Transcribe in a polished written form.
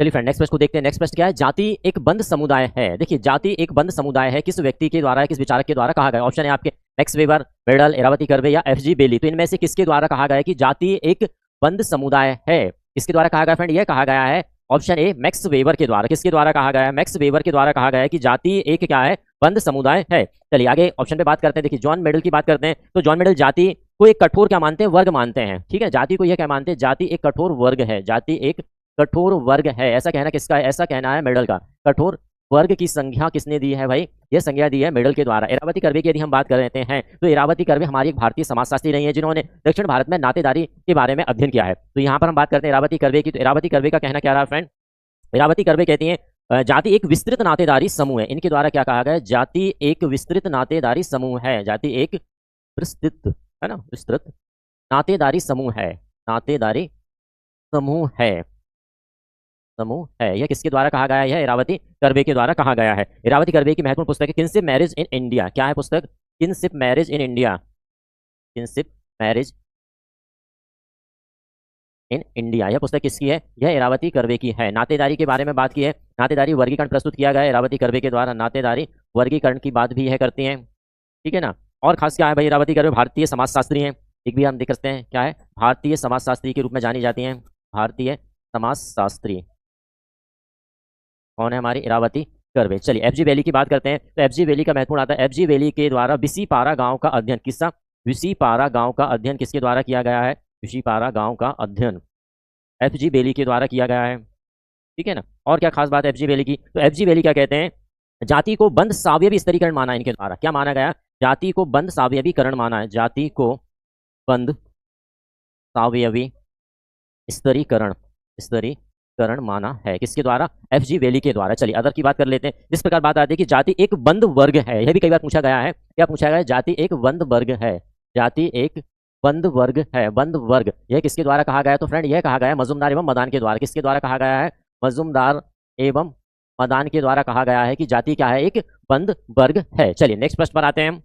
चलिए friend next प्रश्न को देखते हैं। नेक्स्ट प्रश्न क्या है? जाति एक बंद समुदाय है। देखिए जाति एक बंद समुदाय है, किस व्यक्ति के द्वारा, किस विचारक के द्वारा कहा गया? ऑप्शन है आपके मैक्स वेबर, मेडल, इरावती कर्वे या एफजी बेली। तो इनमें से किसके द्वारा कहा गया है कि जाति एक बंद समुदाय है? किसके द्वारा कहा गया फ्रेंड? यह कहा गया है ऑप्शन ए मैक्स वेबर के द्वारा। किसके द्वारा कहा गया है? मैक्स वेबर के द्वारा कहा गया है कि जाति एक क्या है? बंद समुदाय है। चलिए आगे ऑप्शन पे बात करते हैं। देखिए जॉन मेडल की बात करते हैं तो जॉन मेडल जाति को एक कठोर क्या मानते हैं? वर्ग मानते हैं। ठीक है, जाति को यह क्या मानते हैं? जाति एक कठोर वर्ग है। जाति एक कठोर वर्ग है, ऐसा कहना किसका है? ऐसा कहना है मेडल का। कठोर वर्ग की संज्ञा किसने दी है भाई? यह संज्ञा दी है मेडल के द्वारा। इरावती कर्वे की यदि हम बात कर रहे हैं तो इरावती कर्वे हमारी एक भारतीय समाजशास्त्री रही है जिन्होंने दक्षिण भारत में नातेदारी के बारे में अध्ययन किया है। तो यहाँ पर हम बात करते हैं इरावती कर्वे की। तो इरावती कर्वे का कहना क्या रहा फ्रेंड? इरावती कर्वे कहती हैं जाति एक विस्तृत नातेदारी समूह है। इनके द्वारा क्या कहा गया? जाति एक विस्तृत नातेदारी समूह है। जाति एक विस्तृत है ना, विस्तृत नातेदारी समूह है। नातेदारी समूह है, समूह है। यह किसके द्वारा कहा गया है? यह इरावती कर्वे के द्वारा कहा गया है। इरावती कर्वे की महत्वपूर्ण पुस्तक है किनशिप मैरिज इन इंडिया। क्या है पुस्तक? Kinship marriage in India. Kinship marriage in India, यह पुस्तक किसकी है? यह इरावती कर्वे की है। नातेदारी के बारे में बात की है, नातेदारी वर्गीकरण प्रस्तुत किया गया है इरावती कर्वे के द्वारा। नातेदारी वर्गीकरण की बात भी यह करती हैं। ठीक है ना। और खास क्या है भाई? इरावती कर्वे भारतीय समाजशास्त्री हैं। एक भी हम देख सकते हैं क्या है? भारतीय समाजशास्त्री के रूप में जानी जाती हैं। भारतीय समाजशास्त्री कौन है? हमारी इरावती कर्वे। चलिए एफजी वैली की बात करते हैं। तो एफजी वैली का महत्वपूर्ण आता है। एफजी वैली के द्वारा विसीपारा गांव का अध्ययन किसका? विसीपारा गांव का अध्ययन किसके द्वारा किया गया है? विसीपारा गांव का अध्ययन एफजी वैली के द्वारा किया गया है। ठीक है ना। और क्या खास बात है एफजी वैली की? तो एफजी वैली क्या कहते हैं? जाति को बंद सावयवी स्तरीकरण माना इनके द्वारा। क्या माना गया? जाति को बंद सावयवीकरण माना है। जाति को बंद सावयवी स्तरीकरण माना है। किसके द्वारा? एफजी वैली के द्वारा। चलिए अदर की बात कर लेते हैं। जिस प्रकार बात आती है कि जाति एक बंद वर्ग है, यह भी कई बार पूछा गया है। क्या पूछा गया है? जाति एक बंद वर्ग है। जाति एक बंद वर्ग है। बंद वर्ग यह किसके द्वारा कहा गया है? तो फ्रेंड यह कहा गया है मजूमदार एवं मदान के द्वारा। किसके द्वारा कहा गया है? मजूमदार एवं मदान के द्वारा कहा गया है कि जाति क्या है? एक बंद वर्ग है। चलिए नेक्स्ट प्रश्न पर आते हैं।